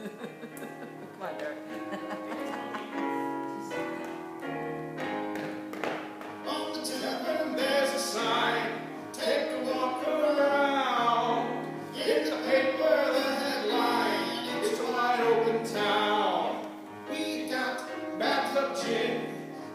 Come on, Derek. On the tavern there's a sign, take a walk around. In the paper the headline, it's a wide open town. We got bathtub gin,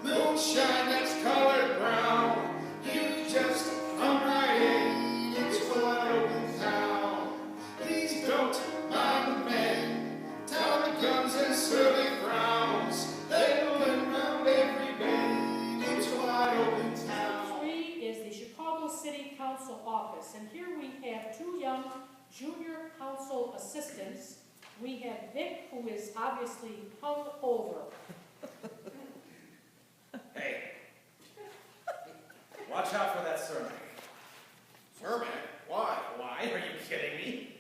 moonshine that's colored brown. You just come right in, it's a wide open town. Please don't mind the men, town the guns and surly frowns. They will around every bend, it's a wide open town. 3 is the Chicago City Council office, and here we have 2 young junior council assistants. We have Vic, who is obviously hung over. Hey, watch out for that Cermak. Cermak? Why? Why? Are you kidding me?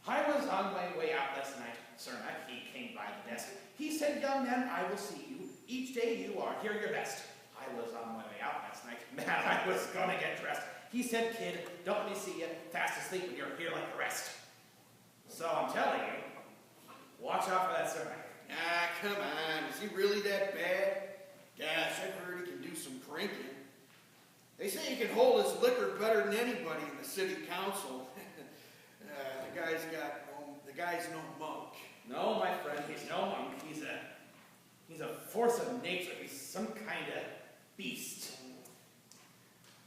I was on my way out last night. Cermak, he came by the desk. He said, young man, I will see you. Each day you are here your best. I was on my way out last night. Man, I was gonna get dressed. He said, kid, don't let me see you fast asleep when you're here like the rest. So I'm telling you, watch out for that Cermak. Ah, come on. Is he really that bad? Gosh, I've heard he can do some drinking. They say he can hold his liquor better than anybody in the city council. The guy's no monk. No, my friend, he's no monk. He's a force of nature. He's some kind of beast.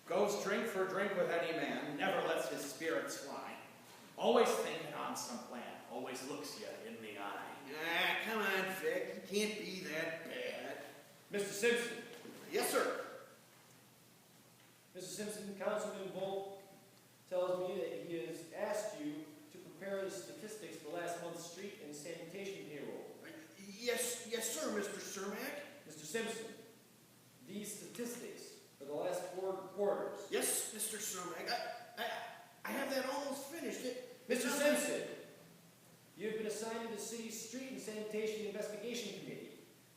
Goes drink for drink with any man, never lets his spirits fly. Always thinking on some plan, always looks you in the eye. Ah, come on, Vic. He can't be that bad. Mr. Simpson. Yes, sir. Mr. Simpson, Councilman Volk tells me that he has asked you to prepare the statistics for last month's street and sanitation payroll. Yes, sir, Mr. Cermak. Mr. Simpson, these statistics for the last 4 quarters. Yes, Mr. Cermak. I have that almost finished. Mr. Simpson, you have been assigned to the city's Street and Sanitation Investigation Committee.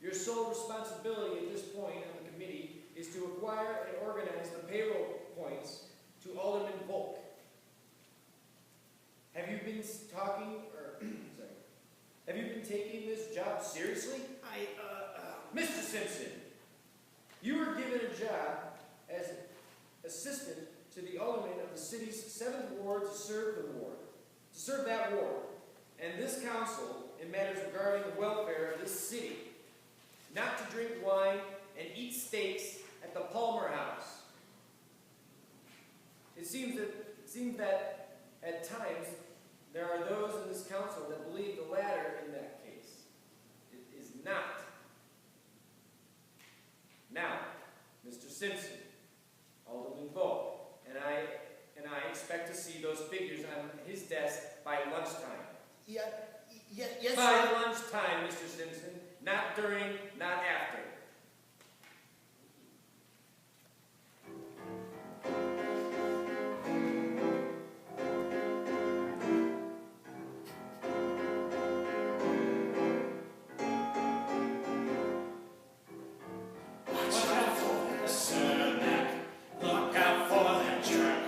Your sole responsibility at this point on the committee is to acquire and organize the payroll points to Alderman Volk. Have you been have you been taking this job seriously? Mr. Simpson, you were given a job as assistant to the alderman of the city's 7th ward to serve that ward, and this council in matters regarding the welfare of this city, not to drink wine and eat steaks at the Palmer House. It seems that at times there are those in this council that believe the latter in that case. It is not. Now, Mr. Simpson, Alderman Volk, and I expect to see those figures on his desk by lunchtime. Yes, By sir. lunchtime, Mr. Simpson. Not during, not after. Watch out for the Cermak. Look out for that jerk.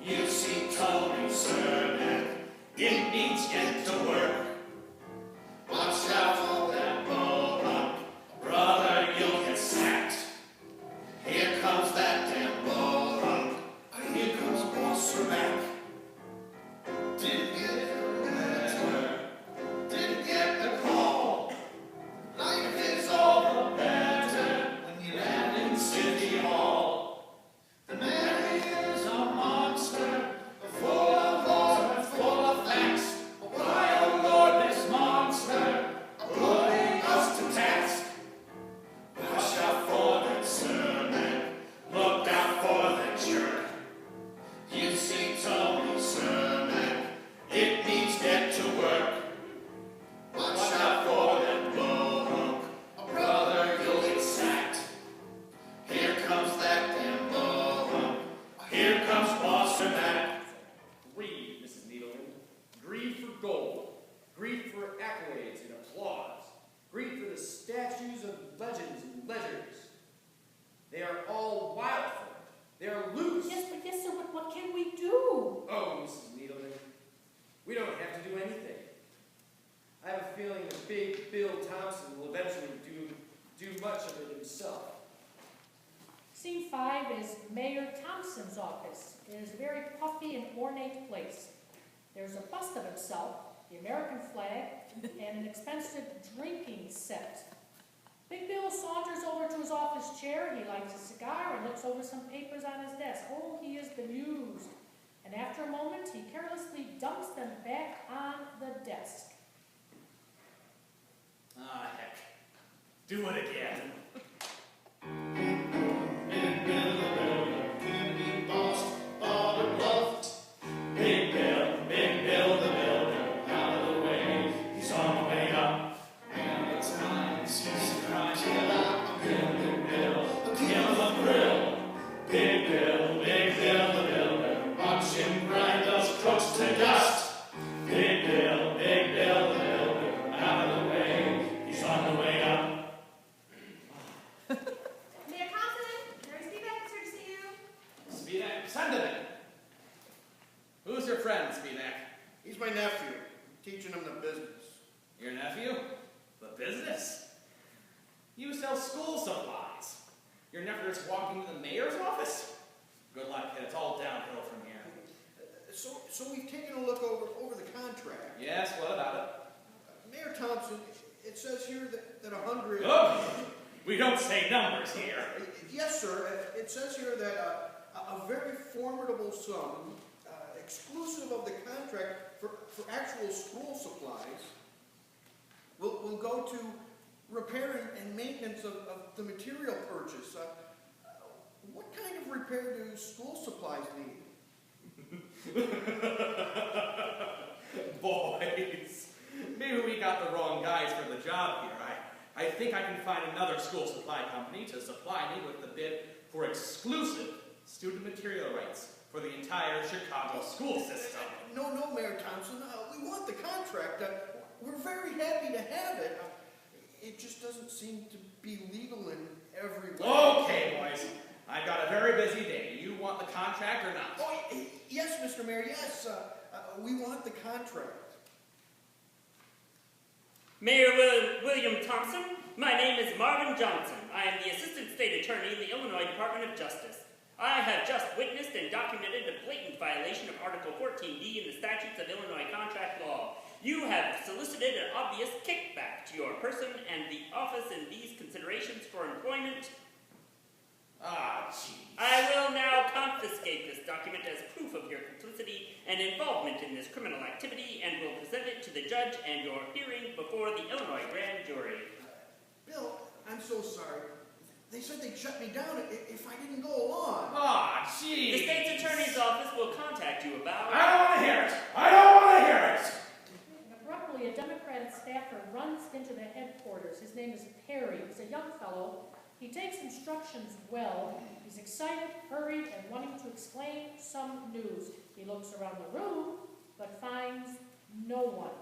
You see Tony Cermak. It needs get to work. Watch out for that mohawk. Brother, you'll get sacked. Here comes that damn mohawk. Here comes Boss Cermak. Didn't get a letter. Didn't get the call. Life is all the better when you land in City Hall. The man is a monster, full of laws and full of facts. Why, oh Lord, this monster putting us to task. Watch out for that Cermak, look out for that jerk. You see Tony Cermak, it needs get to work. Watch out for that mohawk, brother, you'll get sacked. Here comes that damn mohawk, here comes Boss Cermak. Greed, Mrs. Needleman. Greed for gold. Greed for accolades and applause. Greed for the statues of legends and leisures. They are all wild for it. They are loose. Yes, sir, but what can we do? Oh, Mrs. Needleman, we don't have to do anything. Thompson's office. It is a very puffy and ornate place. There's a bust of himself, the American flag, and an expensive drinking set. Big Bill saunters over to his office chair. He lights a cigar and looks over some papers on his desk. Oh, he is bemused. And after a moment, he carelessly dumps them back on the desk. Ah, heck. Do it again. Big Bill the builder, out of the way, he's on the way up. And it's times he's crying out, Big Bill, give him a thrill. Big Bill the builder, watch him grind those crooks to dust. Big Bill the builder, out of the way, he's on the way up. Mayor Thompson, Mary Spivak is here to see you. Spivak, send him in. Who's your friend, Spivak? He's my nephew, teaching him the business. Your nephew? The business? You sell school supplies. Your nephew is walking to the mayor's office? Good luck, kid. It's all downhill from here. So we've taken a look over the contract. Yes, what about it? Mayor Thompson, it says here that 100... Oh, we don't say numbers here. Yes, sir. It says here that a very formidable sum, exclusive of the contract for actual school supplies, will go to repair and maintenance of the material purchase. What kind of repair do school supplies need? Boys, maybe we got the wrong guys for the job here. I think I can find another school supply company to supply me with the bid for exclusive student material rights for the entire Chicago school system. No, Mayor Thompson. We want the contract. We're very happy to have it. It just doesn't seem to be legal in every way. Okay, boys. I've got a very busy day. Do you want the contract or not? Oh, yes, Mr. Mayor, yes. We want the contract. Mayor William Thompson, my name is Marvin Johnson. I am the Assistant State Attorney in the Illinois Department of Justice. I have just witnessed and documented a blatant violation of Article 14D in the statutes of Illinois contract law. You have solicited an obvious kickback to your person and the office in these considerations for employment. Ah, jeez. I will now confiscate this document as proof of your complicity and involvement in this criminal activity and will present it to the judge and your hearing before the Illinois grand jury. Bill, I'm so sorry. They said they'd shut me down if I didn't go along. Ah, jeez. The state's attorney's office will contact you about... I don't want to hear it. I don't want to hear it. Abruptly, a Democratic staffer runs into the headquarters. His name is Perry. He's a young fellow. He takes instructions well. He's excited, hurried, and wanting to explain some news. He looks around the room, but finds no one.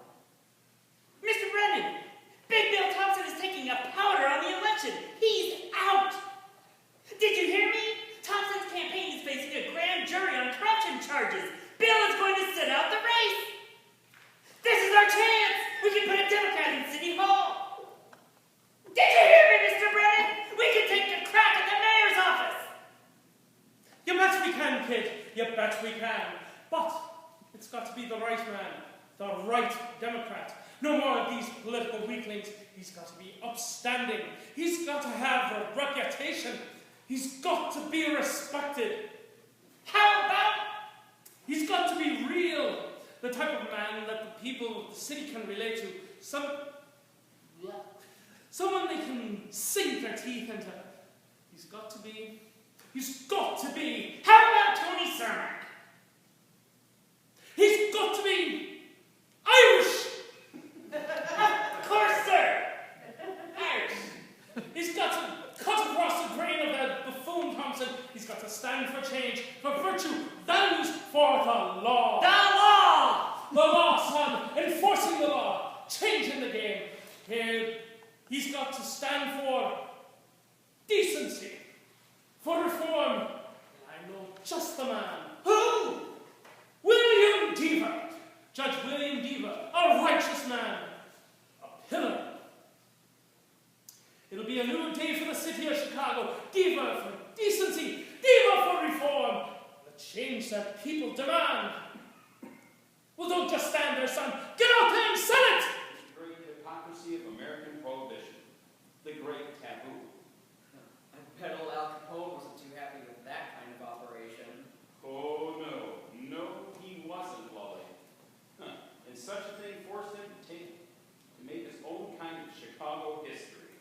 Mr. Brennan, Big Bill Thompson is taking a powder on the election. He's out. Did you hear me? Thompson's campaign is facing a grand jury on corruption charges. Bill is going to sit out the race. This is our chance. We can put a Democrat in City Hall. Did you hear me, Mr. Brennan? We can take a crack at the mayor's office. You bet we can, kid. You bet we can. But it's got to be the right man, the right Democrat. No more of these political weaklings. He's got to be upstanding. He's got to have a reputation. He's got to be respected. How about? He's got to be real. The type of man that the people of the city can relate to. Someone they can sink their teeth into. He's got to be. How about Tony Cermak? He's got to be Irish. Of course, sir. Irish. He's got to cut across the grain of that buffoon Thompson. He's got to stand for change, for virtue, values, for the law. The law. The law, son. Enforcing the law. Changing the game. He's got to stand for decency, for reform. And I know just the man. Who? William Deaver. Judge William Deaver. A righteous man. A pillar. It'll be a new day for the city of Chicago. Deaver for decency. Deaver for reform. change that people demand. Well, don't just stand there, son. Get out there and sell it! The great hypocrisy of American prohibition. The great taboo. I bet old Al Capone wasn't too happy with that kind of operation. Oh, no. No, he wasn't, Wally. And such a thing forced him to make his own kind of Chicago history.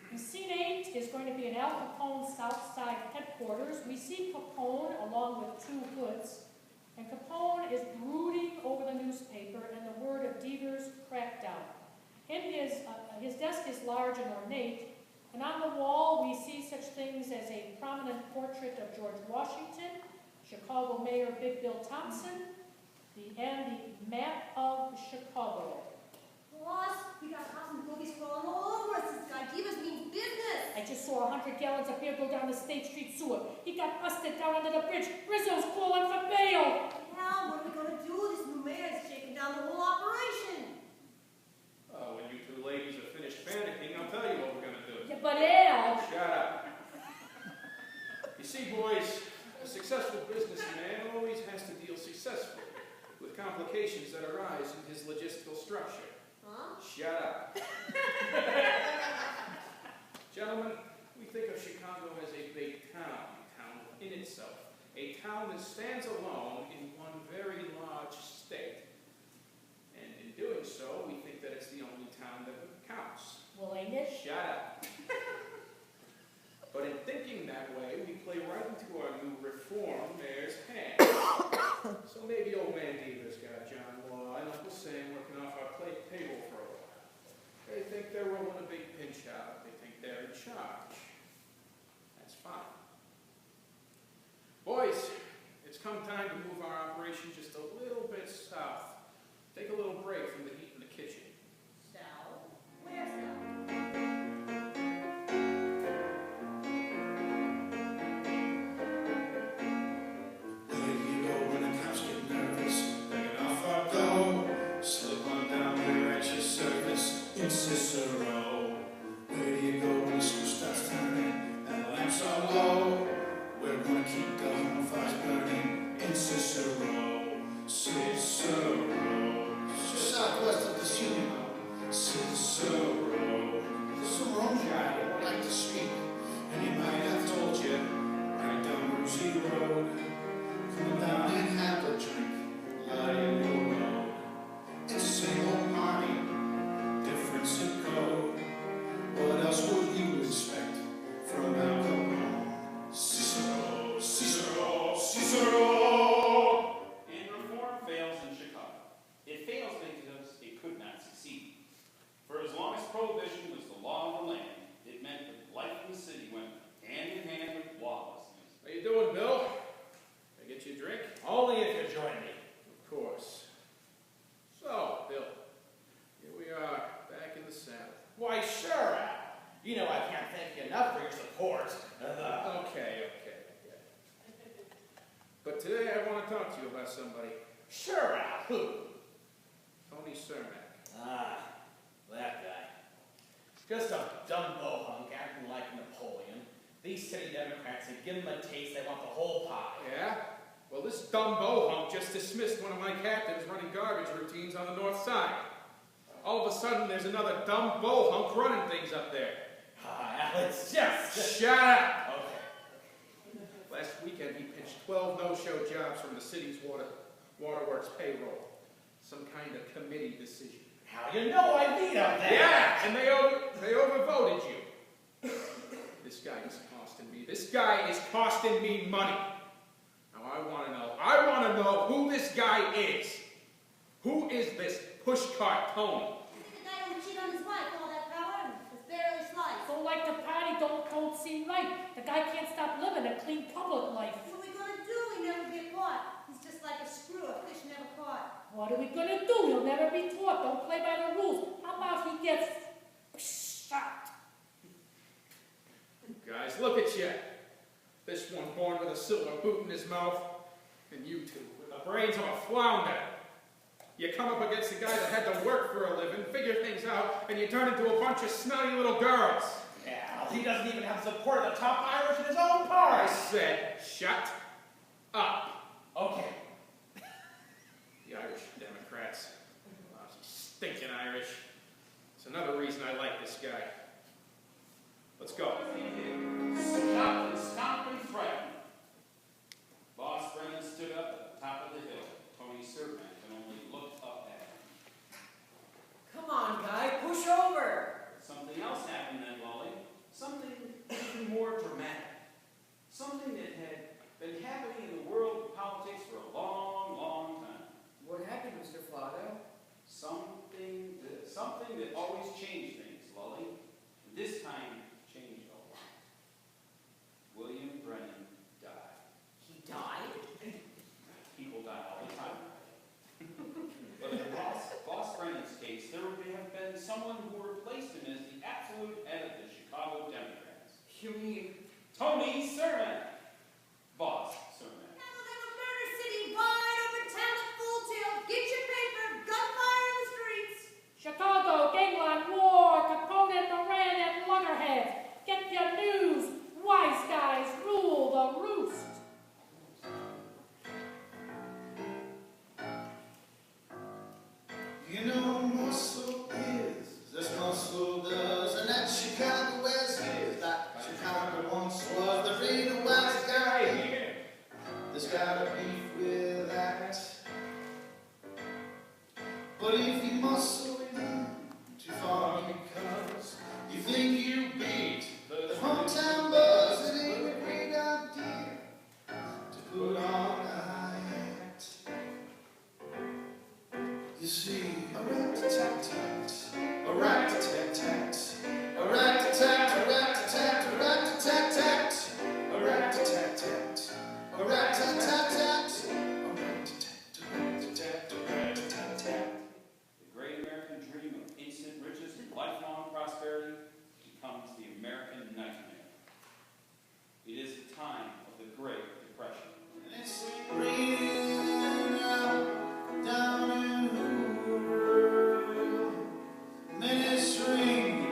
And Scene 8 is going to be in Al Capone's South Side headquarters. We see Capone along with two hoods. And Capone is brooding over the newspaper and the word of Deaver's crackdown. In his desk is large and ornate, and on the wall we see such things as a prominent portrait of George Washington, Chicago Mayor Big Bill Thompson, and the map of Chicago. Boss, we got cops and boogies crawling all over us. This guy Divas means business. I just saw 100 gallons of beer go down the State Street sewer. He got busted down under the bridge. Rizzo's calling for bail. Now, what are we going to do? This new mayor is shaking down the whole operation. When you two ladies are finished panicking, I'll tell you what we're going to do. Yeah, but Al... Shut up. You see, boys, a successful businessman always has to deal successfully with complications that arise in his logistical structure. Huh? Shut up. Gentlemen, we think of Chicago as a big town in itself. A town that stands alone in one very large state. And in doing so, we think that it's the only town that counts. Well, ain't it? Shut up. But in thinking that way, we play right into our new reform mayor's hand. So maybe old man Deaver's got John Law and Uncle Sam working off our payroll for a while. They think they're rolling a big pinch out. They think they're in charge. That's fine. Boys, it's come time to move our operation just a little bit south. Take a little break from the heat in the kitchen. South? Where's south? Where do you go when the cops get nervous? Begging off our dough. Slip on down there at your service in Cicero. Where do you go when the screw starts turning and the lamps are low? We're gonna keep the home fires burning in Cicero. Cicero. Just southwest of the Union. Cicero. There's some wrong guy who would like to speak, and he might have told you right down Rosie Road. Come down and have a drink, lie in your road. It's the same old party, different zip code. What else would you expect from Al Capone? Cicero, Cicero, Cicero! And reform fails in Chicago. It fails because it could not succeed. For as long as prohibition was the law of the land, it meant that life in the city went hand in hand with lawlessness. How you doing, Bill? Can I get you a drink? Only if you join me. Of course. So, Bill, here we are, back in the saddle. Why, sure, Al. You know I can't thank you enough for your support. Okay. But today I want to talk to you about somebody. Sure, Al. Who? Tony Cermak. Ah, that guy. Just a dumb mohunk acting like Napoleon. These city Democrats, they give him a taste, they want the whole pie. Yeah? Well, this dumb bohunk just dismissed one of my captains running garbage routines on the north side. All of a sudden, there's another dumb bohunk running things up there. Ah, Al, it's just... Shut up! Okay. Last weekend, he pitched 12 no-show jobs from the city's waterworks payroll. Some kind of committee decision. How you know I vetoed that? Yeah, and they overvoted you. This guy is costing me. This guy is costing me money. Now I want to know who this guy is. Who is this Pushcart Tony? This is the guy who cheated on his wife, all that power, and was barely sliced. So like the party don't seem right. The guy can't stop living a clean public life. What are we going to do? He never get caught. He's just like a screw, a fish never caught. What are we gonna do? He'll never be taught. Don't play by the rules. How about he gets shot? Guys, look at you. This one born with a silver boot in his mouth, and you two with the brains of a flounder. You come up against a guy that had to work for a living, figure things out, and you turn into a bunch of snotty little girls. Yeah, he doesn't even have support of the top Irish in his own I party. said, shut Okay. The Irish Democrats. Lousy, stinking Irish. It's another reason I like this guy. Let's go. Stop and threaten. Boss Brennan stood up at the top of the hill. Tony Servant and only looked up at him. Come on, guy, push over. Something else happened then, Lolly. Something even more dramatic. Something that had been happening in the world of politics for a long, long time. What happened, Mr. Flotto? Something that always changed things, Lolly. And this time changed a lot. William Brennan died. He died? People die all the time. But in Boss Brennan's case, there would have been someone who replaced him as the absolute head of the Chicago Democrats. You mean... Tony Servant. Boss Servant. Now we'll have a murder city wide open town at full tilt. Get your paper, gunfire in the streets. Chicago, gangland, war, Capone and Moran and Luggerhead. Get your news. Wise guys rule the roost. You know, muscle is as muscle does, and that Chicago as is. That Chicago once was the real wise guy here. There's gotta beef with that. But if you muscle in too far because you think you beat the hometown buzz, it ain't a great idea to put on a high hat. You see, a rat-a-tat-tat, a rat-a-tat-tat, a rat-a-tat, a rat-a-tat, a rat-a-tat-tat, a rat-a-tat-tat, a rat-a-tat-tat, a rat-a-tat, a rat-a-tat-tat. The great American dream of instant riches and lifelong prosperity becomes the American nightmare. It is the time of the Great Depression. And it's raining out down in the world, ministering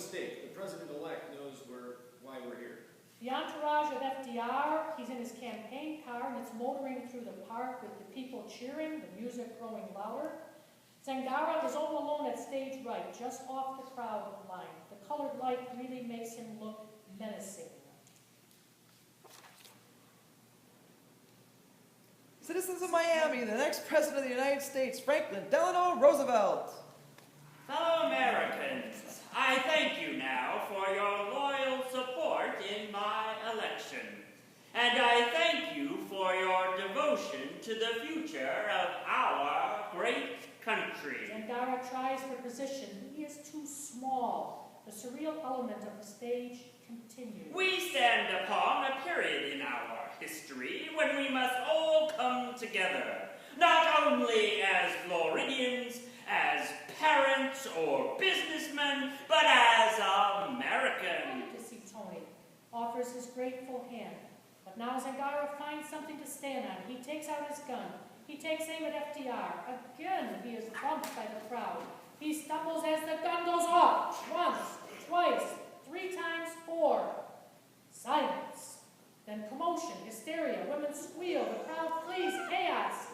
mistake. The president-elect knows why we're here. The entourage of FDR, he's in his campaign car and it's motoring through the park with the people cheering, the music growing louder. Zangara is all alone at stage right, just off the crowd line. The colored light really makes him look menacing. Citizens of Miami, the next president of the United States, Franklin Delano Roosevelt. Fellow Americans, I thank you now for your loyal support in my election. And I thank you for your devotion to the future of our great country. Zangara tries for position. He is too small. The surreal element of the stage continues. We stand upon a period in our history when we must all come together, not only as Floridians, as parents or businessmen, but as Americans. Happy to see Tony. Offers his grateful hand. But now Zangara finds something to stand on. He takes out his gun. He takes aim at FDR. Again, he is bumped by the crowd. He stumbles as the gun goes off. Once, twice, 3 times, 4. Silence. Then commotion, hysteria, women squeal, the crowd flees, chaos.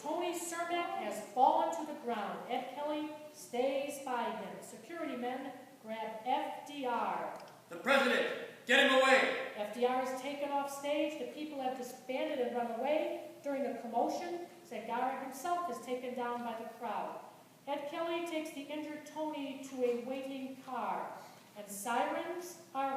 Tony Cermak has fallen to the ground. Ed Kelly stays by him. Security men grab FDR. The president! Get him away! FDR is taken off stage. The people have disbanded and run away. During the commotion, Zangara himself is taken down by the crowd. Ed Kelly takes the injured Tony to a waiting car, and sirens are